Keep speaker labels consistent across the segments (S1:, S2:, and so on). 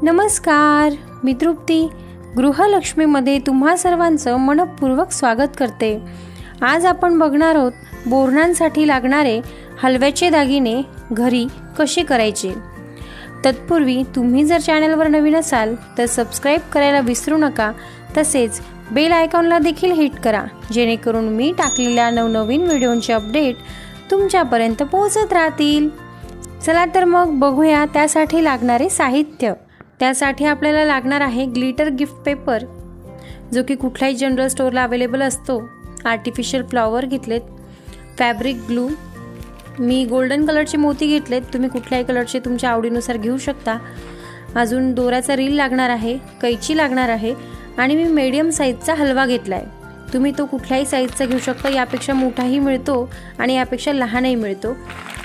S1: नमस्कार, मी तृप्ती गृहलक्ष्मीमध्ये तुम्हा सर्वांचं मनपूर्वक स्वागत करते। आज आपण बघणार आहोत बोरणांसाठी लागणारे हलव्याचे दागिने घरी कसे करायचे। तत्पूर्वी तुम्ही जर चॅनलवर नवीन असाल तर सबस्क्राइब करायला विसरू नका, तसेच बेल आयकॉनला देखील हिट करा, जेणेकरून मी टाकलेल्या नवनवीन व्हिडिओंचे अपडेट तुमच्यापर्यंत पोहोचत राहतील। चला तर मग बघूया त्यासाठी लागणारे साहित्य। त्यासाठी आपल्याला लागणार आहे ग्लिटर गिफ्ट पेपर, जो की कुठल्याही जनरल स्टोरला अवेलेबल असतो। आर्टिफिशियल फ्लॉवर घेतलेत, फॅब्रिक ग्लू, मी गोल्डन कलरचे मोती घेतलेत, तुम्ही कुठल्याही कलरचे तुमच्या आवडीनुसार घेऊ शकता। अजून दोऱ्याचा रील लागणार आहे, कैची लागणार आहे आणि मी मीडियम साईजचा हलवा घेतलाय। तुम्ही तो कुठल्याही साईजचा घेऊ शकता, यापेक्षा मोठाही मिळतो आणि यापेक्षा लहानही मिळतो।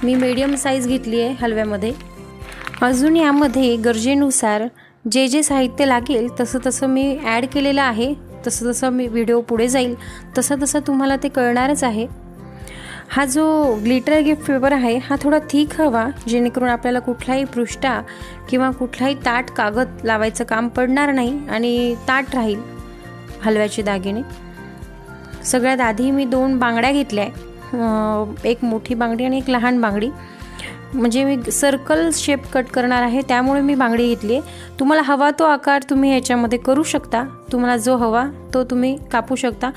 S1: मी मीडियम साईज घेतली आहे हलव्यामध्ये। अजून यामध्ये गरजेनुसार जे जे साहित्य लागेल तसं मी ॲड केलेलं आहे। तसं मी व्हिडिओ पुढे जाईल तसं तुम्हाला ते कळणारच आहे। हा जो ग्लिटर गिफ्ट पेपर आहे हा थोडा थिक हवा, जेणेकरून आपल्याला कुठलाही पृष्ठा किंवा कुठलाही ताट कागद लावायचं काम पडणार नाही आणि ताट राहील हलव्याचे दागिने। सगळ्यात आधी मी 2 बांगड्या घेतल्या, एक मोठी बांगडी आणि एक लहान बांगडी। म्हणजे मी सर्कल शेप कट करणार आहे, त्यामुळे मी बांगडी घेतली आहे। तुम्हाला हवा तो आकार तुम्ही ह्याच्यामध्ये करू शकता, तुम्हाला जो हवा तो तुम्ही कापू शकता।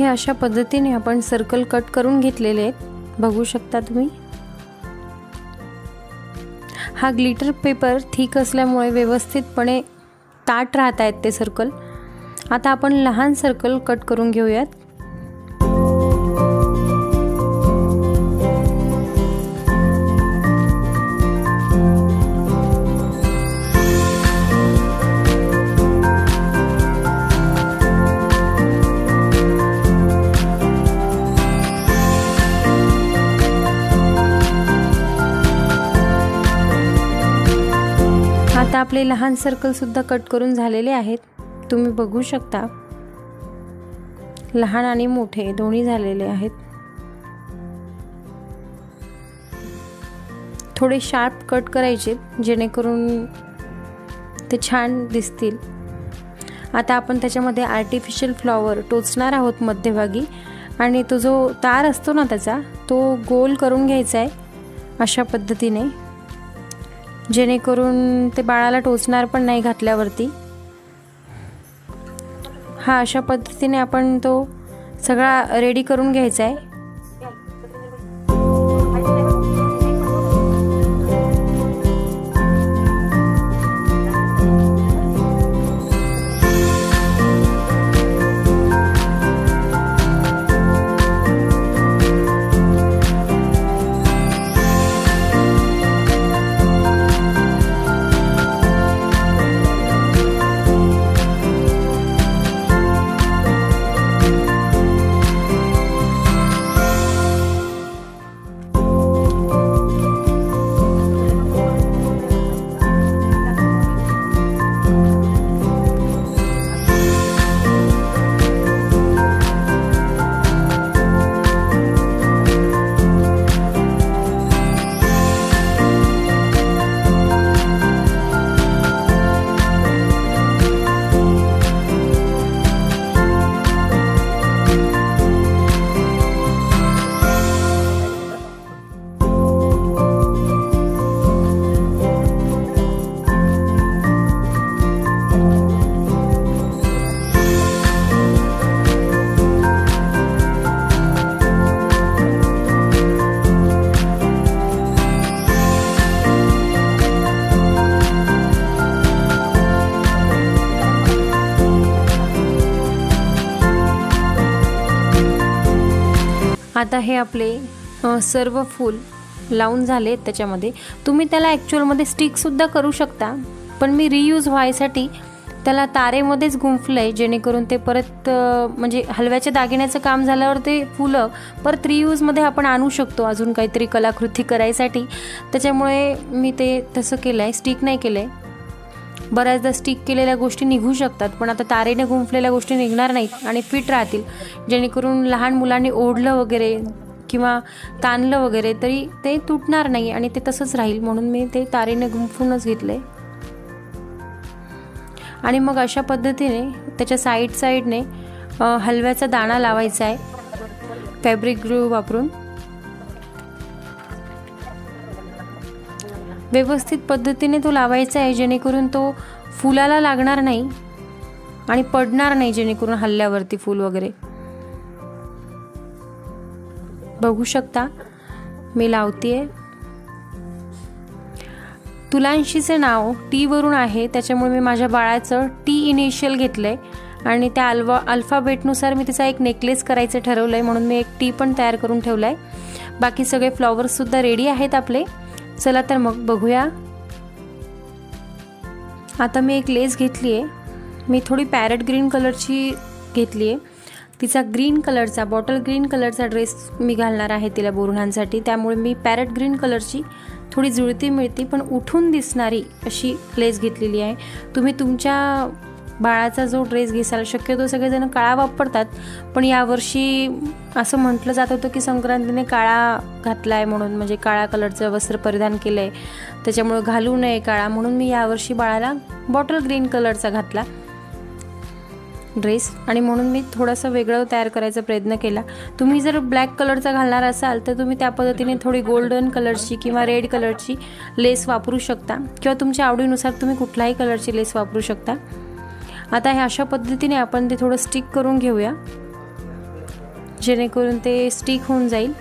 S1: अशा पद्धतीने आपण सर्कल कट करून घेतलेले आहेत, बघू शकता तुम्ही। हा ग्लिटर पेपर थिक असल्यामुळे व्यवस्थितपणे ताट राहत आहेत ते सर्कल। आता आपण लहान सर्कल कट करून घेऊयात। आता आपले लहान सर्कल सुद्धा कट करून झालेले आहेत, तुम्ही बघू शकता। लहान आणि मोठे दोन्ही झालेले आहेत। थोडे शार्प कट करायचे जेणेकरून ते छान दिसतील। आता आपण त्याच्यामध्ये आर्टिफिशियल फ्लॉवर टोचणार आहोत मध्यभागी आणि तो जो तार असतो ना त्याचा तो गोल करून घ्यायचा आहे अशा पद्धतीने। जेणेकरून ते बाळाला टोचणार पण नाही घातल्यावरती। हा अशा पद्धतीने आपण तो सगळा रेडी करून घ्यायचा आहे। आता हे आपले सर्व फूल लावून झाले। त्याच्यामध्ये तुम्ही त्याला ॲक्च्युअलमध्ये स्टिकसुद्धा करू शकता, पण मी रियूज व्हायसाठी त्याला तारेमध्येच गुंफलंय, जेणेकरून ते परत म्हणजे हलव्याच्या दागिन्याचं काम झाल्यावर ते फुलं परत रियूजमध्ये आपण आणू शकतो अजून काहीतरी कलाकृती करायसाठी। त्याच्यामुळे मी ते तसं केलं आहे, स्टिक नाही केलं आहे। बऱ्याचदा स्टिक केलेल्या गोष्टी निघू शकतात, पण आता तारेने गुंफलेल्या गोष्टी निघणार नाहीत आणि फिट राहतील, जेणेकरून लहान मुलांनी ओढलं वगैरे किंवा ताणलं वगैरे तरी ते तुटणार नाही आणि ते तसंच राहील, म्हणून मी ते तारेने गुंफूनच घेतले। आणि मग अशा पद्धतीने त्याच्या साईडने हलव्याचा दाणा लावायचा आहे फॅब्रिक ग्लू वापरून। व्यवस्थित पद्धतीने तो लावायचा आहे, जेणेकरून तो फुलाला लागणार नाही आणि पडणार नाही, जेणेकरून हल्ल्यावरती फूल वगैरे। बघू शकता मी लावतेय। तुलांशीचे नाव टी वरून आहे, त्याच्यामुळे मी माझ्या बाळाचं टी इनिशियल घेतलंय आणि त्या अल्फाबेटनुसार मी तिचा एक नेकलेस करायचं ठरवलंय, म्हणून मी एक टी पण तयार करून ठेवलाय। बाकी सगळे फ्लॉवर्स सुद्धा रेडी आहेत आपले। चला तर मग बघूया। आता मी एक लेस घेतली आहे, मी थोडी पॅरेट ग्रीन कलरची घेतली आहे। तिचा ग्रीन कलरचा बॉटल ग्रीन कलरचा ड्रेस मी घालणार आहे तिला बोरणांसाठी, त्यामुळे मी पॅरेट ग्रीन कलरची थोडी जुळती मिळती पण उठून दिसणारी अशी लेस घेतलेली आहे। तुम्ही तुमच्या बाळाचा जो ड्रेस घेसाल, शक्यतो सगळेजण काळा वापरतात, पण यावर्षी असं म्हटलं जात होतं की संक्रांतीने काळा घातला आहे म्हणून, म्हणजे काळा कलरचं वस्त्र परिधान केलं आहे, त्याच्यामुळे घालू नये काळा, म्हणून मी यावर्षी बाळाला बॉटल ग्रीन कलरचा घातला ड्रेस आणि म्हणून मी थोडंसं वेगळं तयार करायचा प्रयत्न केला। तुम्ही जर ब्लॅक कलरचा घालणार असाल तर तुम्ही त्या पद्धतीने थोडी गोल्डन कलरची किंवा रेड कलरची लेस वापरू शकता, किंवा तुमच्या आवडीनुसार तुम्ही कुठल्याही कलरची लेस वापरू शकता। आता हे अशा पद्धतीने आपण ते थोडं स्टिक करून घेऊया, जेणेकरून ते स्टिक होऊन जाईल।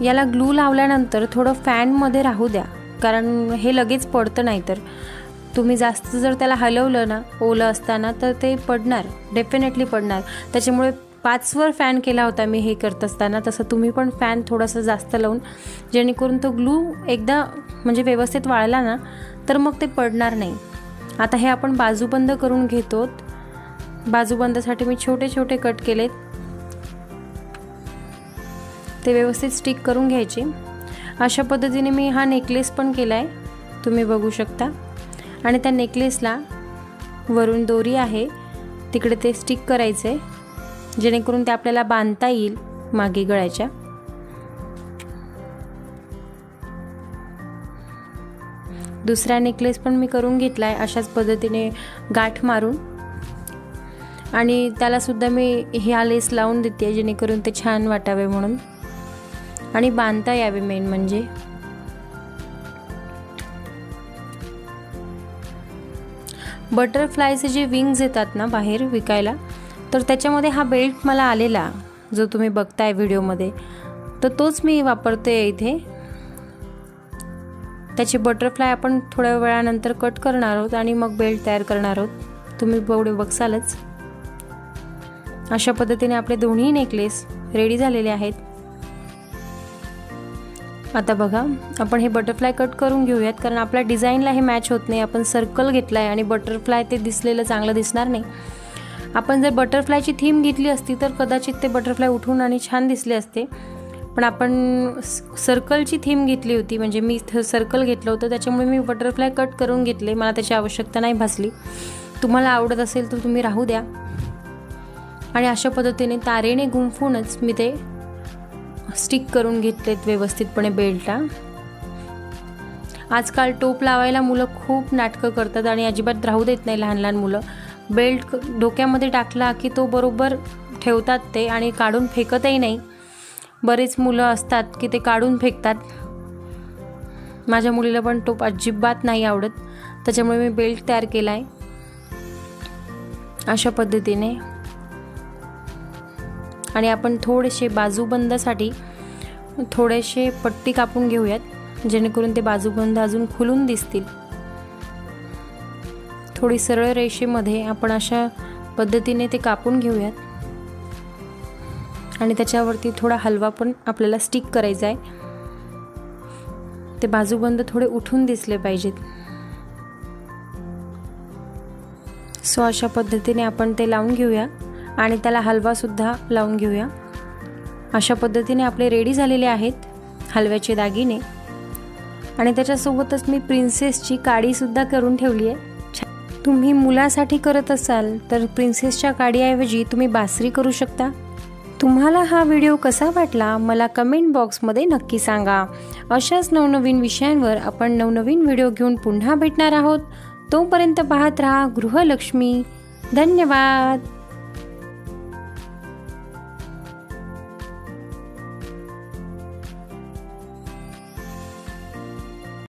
S1: याला ग्लू लावल्यानंतर थोडं फॅनमध्ये राहू द्या, कारण हे लगेच पडतं, नाही तर तुम्ही जास्त जर त्याला हलवलं ना ओलं असताना तर ते पडणार, डेफिनेटली पडणार। त्याच्यामुळे 5 वर फॅन केला होता मी हे करत असताना, तसं तुम्ही पण फॅन थोडासा जास्त लावून, जेणेकरून तो ग्लू एकदा म्हणजे व्यवस्थित वाळला ना तर मग ते पडणार नाही। आता हे आपण बाजूबंद करून घेतो। बाजूबंदासाठी मी छोटे छोटे कट केलेत, ते व्यवस्थित स्टिक करून घ्यायचे। अशा पद्धतीने मी हा नेकलेस पण केलाय, तुम्ही बघू शकता। आणि त्या नेकलेसला वरून दोरी आहे तिकडे ते स्टिक करायचे, जेणेकरून ते आपल्याला बांधता येईल मागे गळ्याच्या। दुसरा नेकलेस पण मी करून घेतलाय अशाच पद्धतीने गाठ मारून, आणि त्याला सुद्धा मी ह्या लेस लावून देते जेणेकरून ते छान वाटावे म्हणून आणि बांधता यावे मेन म्हणजे। बटरफ्लायचे जे विंग्स येतात ना बाहेर विकायला, तर त्याच्यामध्ये हा बेल्ट मला आलेला जो तुम्ही बघताय व्हिडिओमध्ये, तर तोच मी वापरते इथे। त्याचे बटरफ्लाय आपण थोड्या वेळानंतर कट करणार आहोत आणि मग बेल्ट तयार करणार आहोत, तुम्ही पुढे बघसालच। अशा पद्धतीने आपले दोन्ही नेकलेस रेडी झालेले आहेत। आता बघा आपण हे बटरफ्लाय कट करून घेऊयात, कारण आपल्या डिझाईनला हे मॅच होत नाही। आपण सर्कल घेतलाय आणि बटरफ्लाय ते दिसलेलं चांगलं दिसणार नाही। आपण जर बटरफ्लायची थीम घेतली असती तर कदाचित ते बटरफ्लाय उठून आणि छान दिसले असते, पण आपण सर्कलची थीम घेतली होती, म्हणजे मी सर्कल घेतलं होतं, त्याच्यामुळे मी बटरफ्लाय कट करून घेतले। मला त्याची आवश्यकता नाही भासली। तुम्हाला आवडत असेल तर तुम्ही राहू द्या। आणि अशा पद्धतीने तारेने गुंफूनच मी ते स्टिक करून घेतलेत व्यवस्थितपणे बेल्टला। आजकाल टोप लावायला मुलं खूप नाटकं करतात आणि अजिबात राहू देत नाही लहान लहान मुलं। बेल्ट डोक्यामध्ये टाकला की तो बरोबर ठेवतात ते आणि काढून फेकतही नाही। बरेच मुलं असतात की ते काढून फेकतात। माझ्या मुलीला पण टोप अजिबात नाही आवडत, त्याच्यामुळे मी बेल्ट तयार केला आहे अशा पद्धतीने। आणि आपण थोडेसे बाजूबंदासाठी थोडेसे पट्टी कापून घेऊयात, जेणेकरून ते बाजूबंद अजून खुलून दिसतील। थोडी सरळ रेषेमध्ये आपण अशा पद्धतीने ते कापून घेऊयात आणि त्याच्यावरती थोडा हलवा पण आपल्याला स्टिक करायचा आहे। ते बाजूबंद थोडे उठून दिसले पाहिजेत। सो अशा पद्धतीने आपण ते लावून घेऊया आणि त्याला हलवा सुद्धा लावून घेऊया। अशा पद्धतीने आपले रेडी झालेले आहेत हलव्याचे दागिने। आणि त्याच्यासोबतच मी प्रिन्सेसची काडी सुद्धा करून ठेवली आहे। तुम्ही मुलासाठी करत असाल तर प्रिन्सेसच्या काडीऐवजी तुम्ही बासरी करू शकता। तुम्हाला हा व्हिडिओ कसा वाटला मला कमेंट बॉक्समध्ये नक्की सांगा। अशाच नवनवीन विषयांवर आपण नवनवीन व्हिडिओ घेऊन पुन्हा भेटणार आहोत। तोपर्यंत पाहत राहा गृहलक्ष्मी। धन्यवाद।